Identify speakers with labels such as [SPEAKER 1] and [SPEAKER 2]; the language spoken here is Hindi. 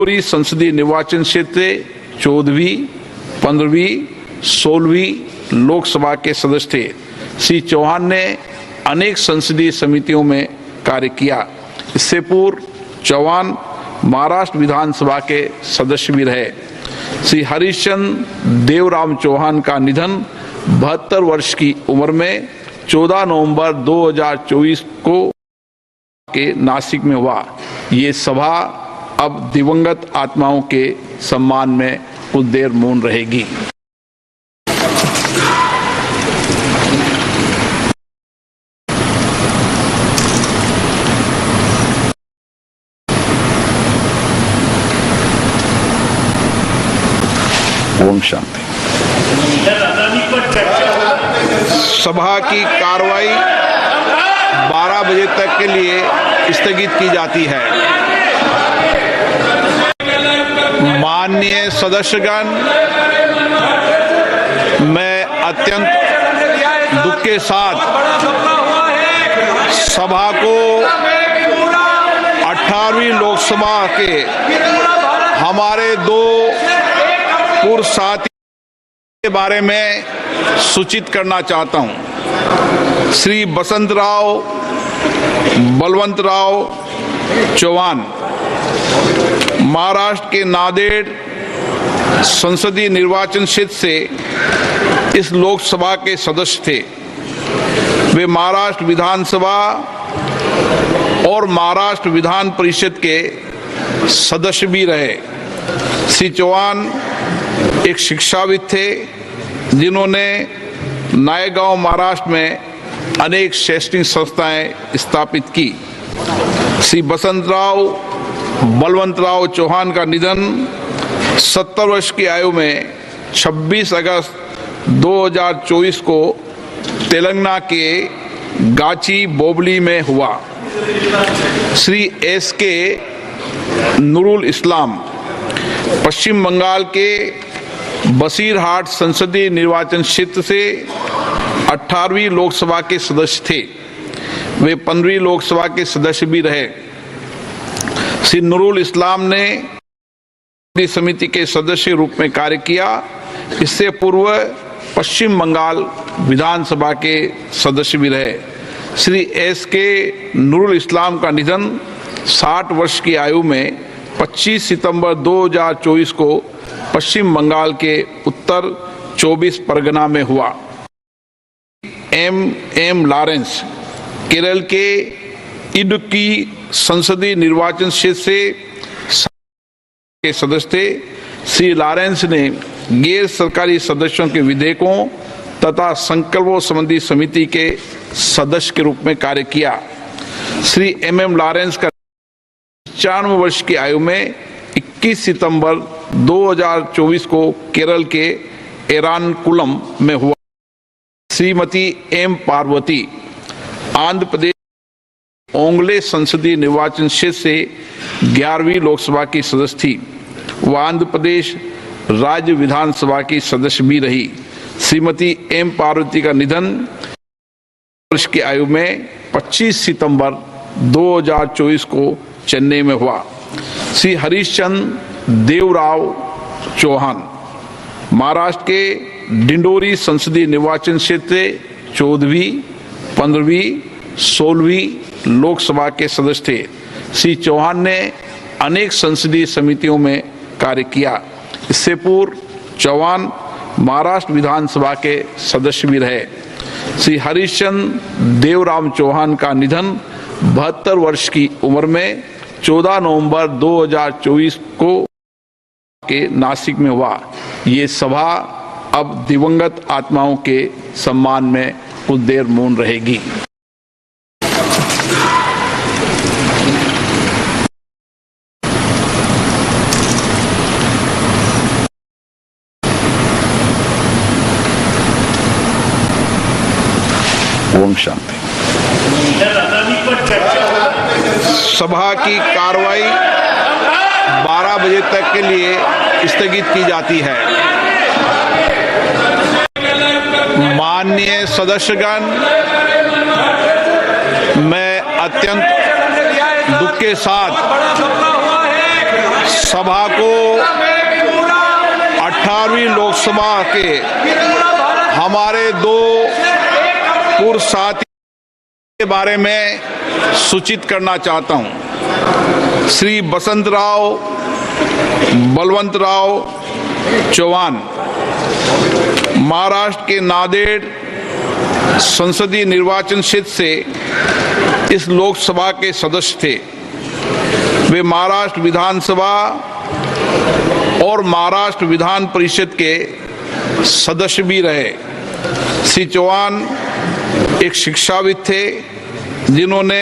[SPEAKER 1] संसदीय निर्वाचन क्षेत्र से 14वीं, 15वीं, 16वीं लोकसभा के सदस्य थे। श्री चौहान ने अनेक संसदीय समितियों में कार्य किया। इससे पूर्व चौहान महाराष्ट्र विधानसभा के सदस्य भी रहे। श्री हरिश्चंद्र देवराम चौहान का निधन 72 वर्ष की उम्र में 14 नवंबर 2024 को के नासिक में हुआ। ये सभा अब दिवंगत आत्माओं के सम्मान में कुछ देर मौन रहेगी। ओम शांति। सभा की कार्रवाई 12 बजे तक के लिए स्थगित की जाती है। माननीय सदस्यगण, मैं अत्यंत दुख के साथ सभा को 18वीं लोकसभा के हमारे 2 पूर्व साथी के बारे में सूचित करना चाहता हूं। श्री बलवंतराव चौहान महाराष्ट्र के नांदेड़ संसदीय निर्वाचन क्षेत्र से इस लोकसभा के सदस्य थे। वे महाराष्ट्र विधानसभा और महाराष्ट्र विधान परिषद के सदस्य भी रहे। श्री चौहान एक शिक्षाविद थे जिन्होंने नायगांव महाराष्ट्र में अनेक शैक्षणिक संस्थाएं स्थापित की। श्री बलवंतराव चौहान का निधन 70 वर्ष की आयु में 26 अगस्त 2024 को तेलंगाना के गाची बोबली में हुआ। श्री एसके नूरुल इस्लाम पश्चिम बंगाल के बसीरहाट संसदीय निर्वाचन क्षेत्र से 18वीं लोकसभा के सदस्य थे। वे 15वीं लोकसभा के सदस्य भी रहे। श्री नूरुल इस्लाम ने समिति के सदस्य रूप में कार्य किया। इससे पूर्व पश्चिम बंगाल विधानसभा के सदस्य भी रहे। श्री एस के नूरुल इस्लाम का निधन 60 वर्ष की आयु में 25 सितंबर 2024 को पश्चिम बंगाल के उत्तर 24 परगना में हुआ। एम लॉरेंस केरल के इडुक्की संसदीय निर्वाचन क्षेत्र से के सदस्य थे। श्री लॉरेंस ने गैर सरकारी सदस्यों के विधेयकों तथा संकल्पों संबंधी समिति के सदस्य के रूप में कार्य किया। श्री एम लॉरेंस का 95 वर्ष की आयु में 21 सितंबर 2024 को केरल के एरानकुलम में हुआ। श्रीमती एम पार्वती आंध्र प्रदेश ओंगले संसदीय निर्वाचन क्षेत्र से 11वीं लोकसभा की सदस्य थी। वह आंध्र प्रदेश राज्य विधानसभा की सदस्य भी रही। श्रीमती एम पार्वती का निधन वर्ष की आयु में 25 सितंबर 2024 को चेन्नई में हुआ। श्री हरिश्चंद्र देवराव चौहान महाराष्ट्र के डिंडोरी संसदीय निर्वाचन क्षेत्र से 14वीं, 15वीं, 16वीं लोकसभा के सदस्य थे। श्री चौहान ने अनेक संसदीय समितियों में कार्य किया। इससे पूर्व चौहान महाराष्ट्र विधानसभा के सदस्य भी रहे। श्री हरिश्चंद्र देवराम चौहान का निधन 72 वर्ष की उम्र में 14 नवंबर 2024 को के नासिक में हुआ। ये सभा अब दिवंगत आत्माओं के सम्मान में कुछ देर मौन रहेगी। ओम शांति। सभा की कार्रवाई 12 बजे तक के लिए स्थगित की जाती है। माननीय सदस्यगण, मैं अत्यंत दुख के साथ सभा को 18वीं लोकसभा के हमारे दो पूर्व साथी के बारे में सूचित करना चाहता हूं। श्री बसंतराव बलवंतराव चौहान महाराष्ट्र के नांदेड़ संसदीय निर्वाचन क्षेत्र से इस लोकसभा के सदस्य थे। वे महाराष्ट्र विधानसभा और महाराष्ट्र विधान परिषद के सदस्य भी रहे। श्री चौहान एक शिक्षाविद थे जिन्होंने